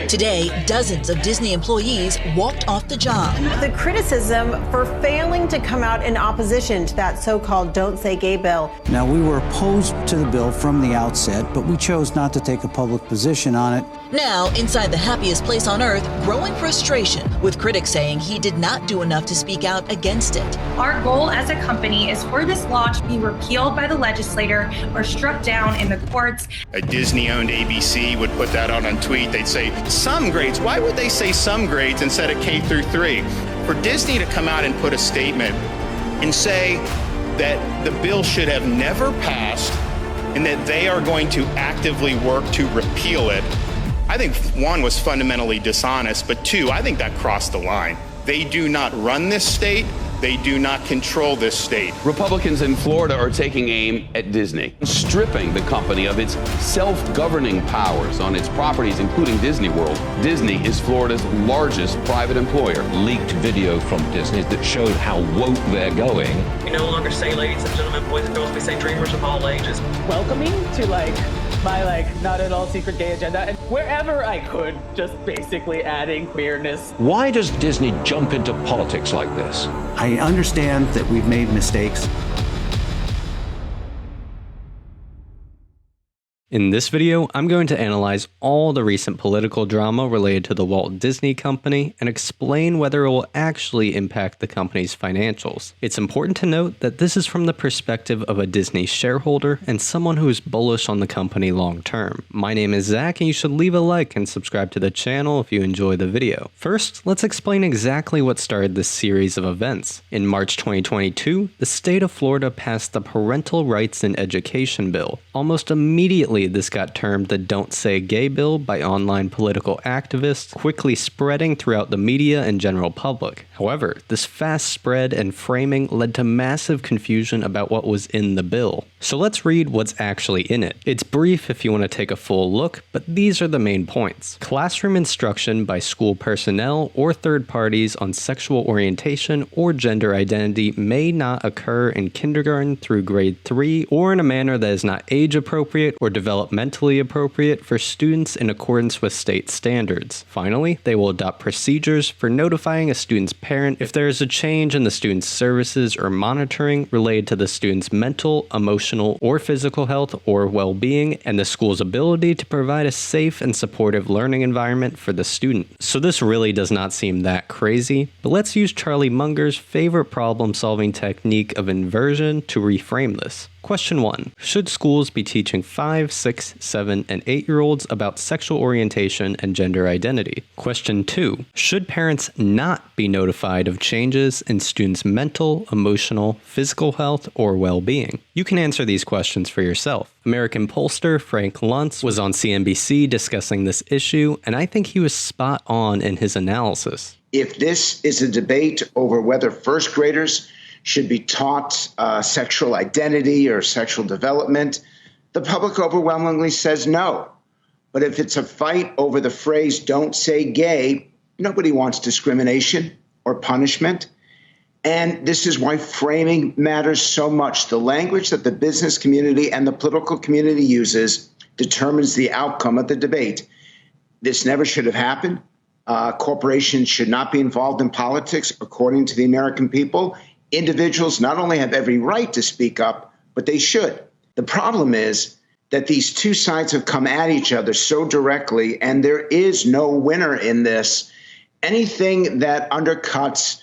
Today, dozens of Disney employees walked off the job. The criticism for failing to come out in opposition to that so-called Don't Say Gay bill. Now, we were opposed to the bill from the outset, but we chose not to take a public position on it. Now, inside the happiest place on earth, growing frustration, with critics saying he did not do enough to speak out against it. Our goal as a company is for this law to be repealed by the legislature or struck down in the courts. A Disney-owned ABC would put that out on tweet. They'd say, some grades. Why would they say some grades instead of K through 3? For Disney to come out and put a statement and say that the bill should have never passed and that they are going to actively work to repeal it, I think one was fundamentally dishonest, but two, I think that crossed the line. They do not run this state. They do not control this state. Republicans in Florida are taking aim at Disney, stripping the company of its self-governing powers on its properties, including Disney World. Disney is Florida's largest private employer. Leaked video from Disney that showed how woke they're going. We no longer say ladies and gentlemen, boys and girls, we say dreamers of all ages. Welcoming to my not at all secret gay agenda, and wherever I could, just basically adding queerness. Why does Disney jump into politics like this? I understand that we've made mistakes. In this video, I'm going to analyze all the recent political drama related to the Walt Disney Company and explain whether it will actually impact the company's financials. It's important to note that this is from the perspective of a Disney shareholder and someone who is bullish on the company long term. My name is Zach, and you should leave a like and subscribe to the channel if you enjoy the video. First, let's explain exactly what started this series of events. In March 2022, the state of Florida passed the Parental Rights in Education bill. Almost immediately, this got termed the Don't Say Gay bill by online political activists, quickly spreading throughout the media and general public. However, this fast spread and framing led to massive confusion about what was in the bill. So let's read what's actually in it. It's brief if you want to take a full look, but these are the main points. Classroom instruction by school personnel or third parties on sexual orientation or gender identity may not occur in kindergarten through grade 3 or in a manner that is not age appropriate or developmentally appropriate for students in accordance with state standards. Finally, they will adopt procedures for notifying a student's parent if there is a change in the student's services or monitoring related to the student's mental, emotional, or physical health or well-being, and the school's ability to provide a safe and supportive learning environment for the student. So this really does not seem that crazy, but let's use Charlie Munger's favorite problem-solving technique of inversion to reframe this. Question 1. Should schools be teaching 5, 6, 7, and 8-year-olds about sexual orientation and gender identity? Question 2. Should parents not be notified of changes in students' mental, emotional, physical health, or well-being? You can answer these questions for yourself. American pollster Frank Luntz was on CNBC discussing this issue, and I think he was spot on in his analysis. If this is a debate over whether first graders should be taught sexual identity or sexual development, the public overwhelmingly says no. But if it's a fight over the phrase "don't say gay," nobody wants discrimination or punishment. And this is why framing matters so much. The language that the business community and the political community uses determines the outcome of the debate. This never should have happened. Corporations should not be involved in politics, according to the American people. Individuals not only have every right to speak up, but they should. The problem is that these two sides have come at each other so directly, and there is no winner in this. Anything that undercuts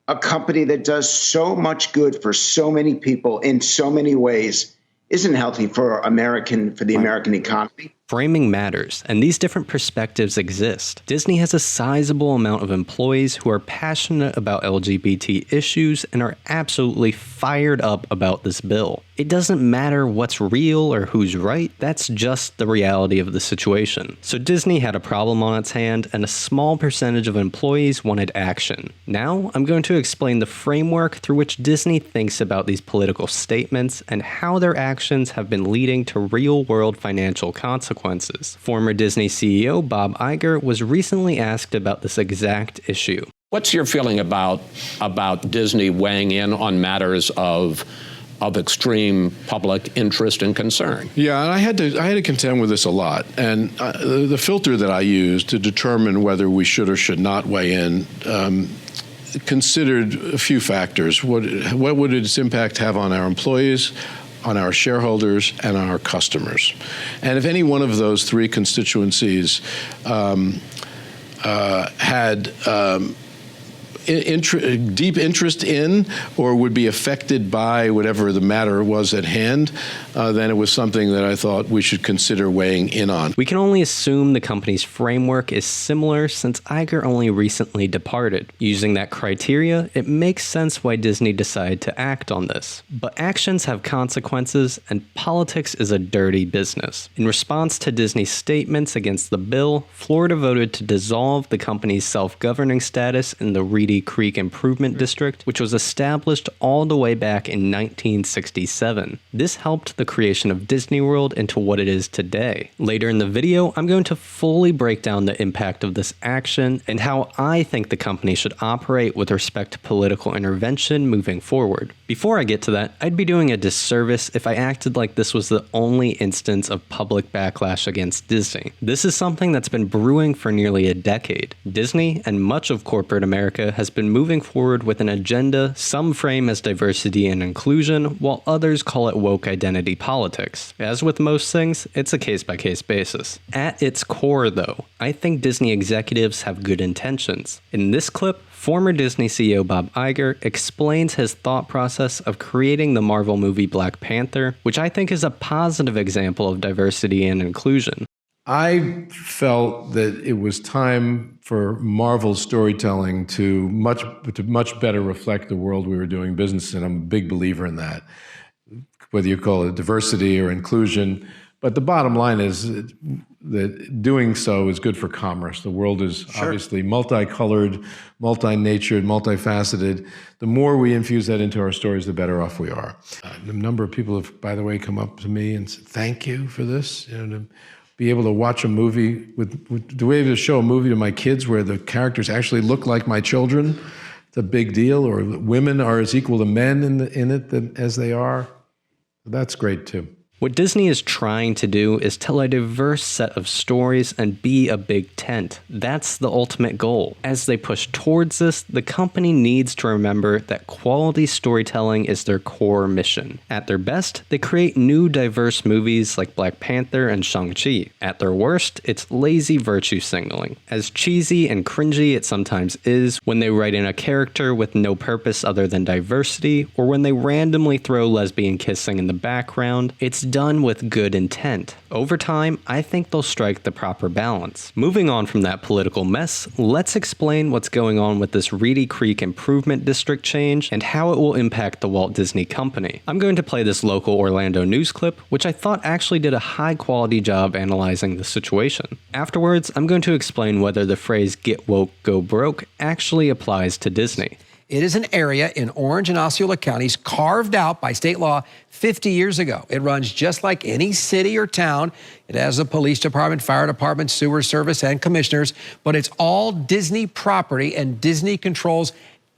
a company that does so much good for so many people in so many ways isn't healthy for the American economy. Framing matters, and these different perspectives exist. Disney has a sizable amount of employees who are passionate about LGBT issues and are absolutely fired up about this bill. It doesn't matter what's real or who's right, that's just the reality of the situation. So Disney had a problem on its hand, and a small percentage of employees wanted action. Now, I'm going to explain the framework through which Disney thinks about these political statements and how their actions have been leading to real-world financial consequences. Former Disney CEO Bob Iger was recently asked about this exact issue. What's your feeling about Disney weighing in on matters of of extreme public interest and concern. Yeah, and I had to contend with this a lot. And the filter that I used to determine whether we should or should not weigh in considered a few factors. What would its impact have on our employees, on our shareholders, and our customers? And if any one of those three constituencies had deep interest in or would be affected by whatever the matter was at hand, then it was something that I thought we should consider weighing in on. We can only assume the company's framework is similar since Iger only recently departed. Using that criteria, it makes sense why Disney decided to act on this. But actions have consequences, and politics is a dirty business. In response to Disney's statements against the bill, Florida voted to dissolve the company's self-governing status in the Reedy Creek Improvement District, which was established all the way back in 1967. This helped the creation of Disney World into what it is today. Later in the video, I'm going to fully break down the impact of this action and how I think the company should operate with respect to political intervention moving forward. Before I get to that, I'd be doing a disservice if I acted like this was the only instance of public backlash against Disney. This is something that's been brewing for nearly a decade. Disney and much of corporate America has been moving forward with an agenda some frame as diversity and inclusion, while others call it woke identity politics. As with most things, it's a case-by-case basis. At its core, though, I think Disney executives have good intentions. In this clip, former Disney CEO Bob Iger explains his thought process of creating the Marvel movie Black Panther, which I think is a positive example of diversity and inclusion. I felt that it was time for Marvel storytelling to much better reflect the world we were doing business in. I'm a big believer in that, whether you call it diversity or inclusion. But the bottom line is that doing so is good for commerce. The world is obviously multicolored, multi-natured, multifaceted. The more we infuse that into our stories, the better off we are. A number of people have, by the way, come up to me and said, thank you for this. To be able to watch a movie, to be able to show a movie to my kids where the characters actually look like my children, it's a big deal. Or women are as equal to men in it as they are. That's great too. What Disney is trying to do is tell a diverse set of stories and be a big tent. That's the ultimate goal. As they push towards this, the company needs to remember that quality storytelling is their core mission. At their best, they create new diverse movies like Black Panther and Shang-Chi. At their worst, it's lazy virtue signaling. As cheesy and cringy it sometimes is when they write in a character with no purpose other than diversity, or when they randomly throw lesbian kissing in the background, it's done with good intent. Over time, I think they'll strike the proper balance. Moving on from that political mess, let's explain what's going on with this Reedy Creek Improvement District change and how it will impact the Walt Disney Company. I'm going to play this local Orlando news clip, which I thought actually did a high-quality job analyzing the situation. Afterwards, I'm going to explain whether the phrase "get woke, go broke" actually applies to Disney. It is an area in Orange and Osceola counties carved out by state law 50 years ago. It runs just like any city or town. It has a police department, fire department, sewer service, and commissioners, but it's all Disney property, and Disney controls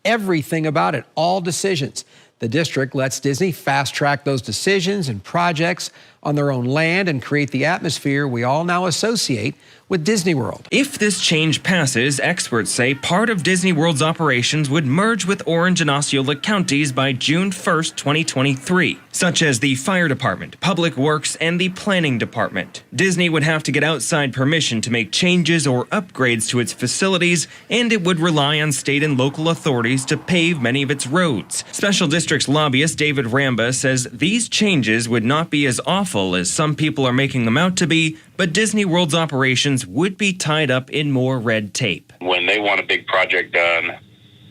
everything about it, all decisions. The district lets Disney fast-track those decisions and projects on their own land and create the atmosphere we all now associate with Disney World. If this change passes, experts say part of Disney World's operations would merge with Orange and Osceola counties by June 1st, 2023, such as the fire department, public works, and the planning department. Disney would have to get outside permission to make changes or upgrades to its facilities, and it would rely on state and local authorities to pave many of its roads. Special Districts lobbyist David Ramba says these changes would not be as awful as some people are making them out to be, but Disney World's operations would be tied up in more red tape. When they want a big project done,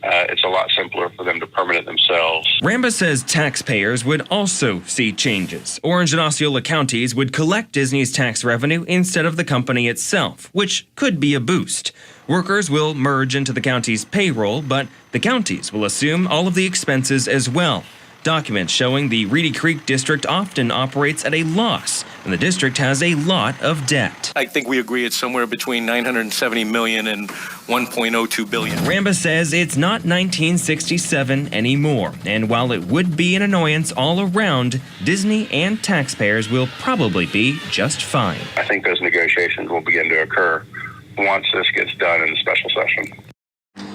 it's a lot simpler for them to permit it themselves. Ramba says taxpayers would also see changes. Orange and Osceola counties would collect Disney's tax revenue instead of the company itself, which could be a boost. Workers will merge into the county's payroll, but the counties will assume all of the expenses as well. Documents showing the Reedy Creek district often operates at a loss, and the district has a lot of debt. I think we agree it's somewhere between $970 million and $1.02 billion. Ramba says it's not 1967 anymore, and while it would be an annoyance all around, Disney and taxpayers will probably be just fine. I think those negotiations will begin to occur once this gets done in the special session.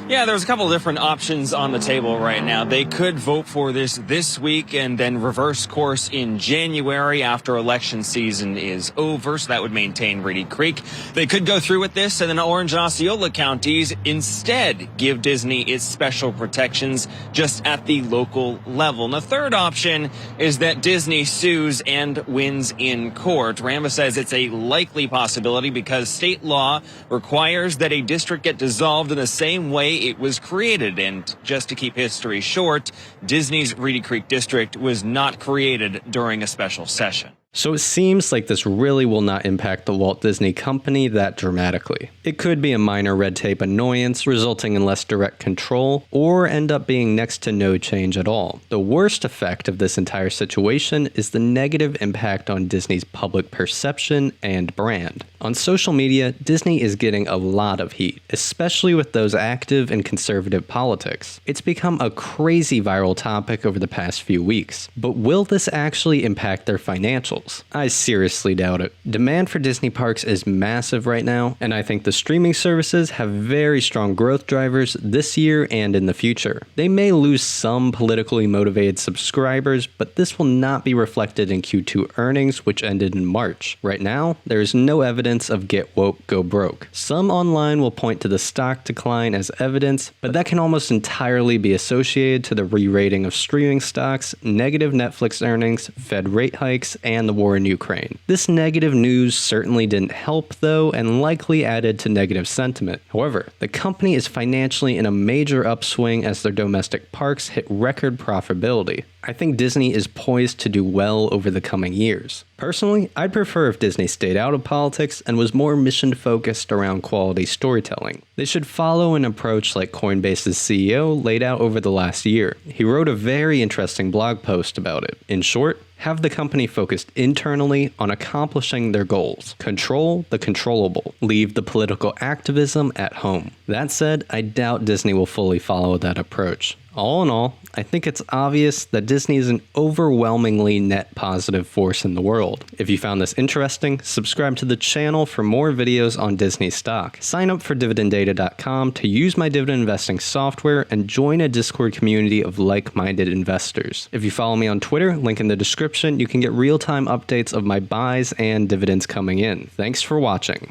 Yeah, there's a couple of different options on the table right now. They could vote for this week and then reverse course in January after election season is over, so that would maintain Reedy Creek. They could go through with this, and then Orange and Osceola counties instead give Disney its special protections just at the local level. And the third option is that Disney sues and wins in court. Ramba says it's a likely possibility because state law requires that a district get dissolved in the same way it was created. And just to keep history short, Disney's Reedy Creek district was not created during a special session. So it seems like this really will not impact the Walt Disney Company that dramatically. It could be a minor red tape annoyance resulting in less direct control, or end up being next to no change at all. The worst effect of this entire situation is the negative impact on Disney's public perception and brand. On social media, Disney is getting a lot of heat, especially with those active in conservative politics. It's become a crazy viral topic over the past few weeks. But will this actually impact their financials? I seriously doubt it. Demand for Disney parks is massive right now, and I think the streaming services have very strong growth drivers this year and in the future. They may lose some politically motivated subscribers, but this will not be reflected in Q2 earnings, which ended in March. Right now, there is no evidence of get woke, go broke. Some online will point to the stock decline as evidence, but that can almost entirely be associated to the re-rating of streaming stocks, negative Netflix earnings, Fed rate hikes, and the war in Ukraine. This negative news certainly didn't help though, and likely added to negative sentiment. However, the company is financially in a major upswing as their domestic parks hit record profitability. I think Disney is poised to do well over the coming years. Personally, I'd prefer if Disney stayed out of politics and was more mission-focused around quality storytelling. They should follow an approach like Coinbase's CEO laid out over the last year. He wrote a very interesting blog post about it. In short, have the company focused internally on accomplishing their goals. Control the controllable. Leave the political activism at home. That said, I doubt Disney will fully follow that approach. All in all, I think it's obvious that Disney is an overwhelmingly net positive force in the world. If you found this interesting, subscribe to the channel for more videos on Disney stock. Sign up for DividendData.com to use my dividend investing software and join a Discord community of like-minded investors. If you follow me on Twitter, link in the description, you can get real-time updates of my buys and dividends coming in. Thanks for watching.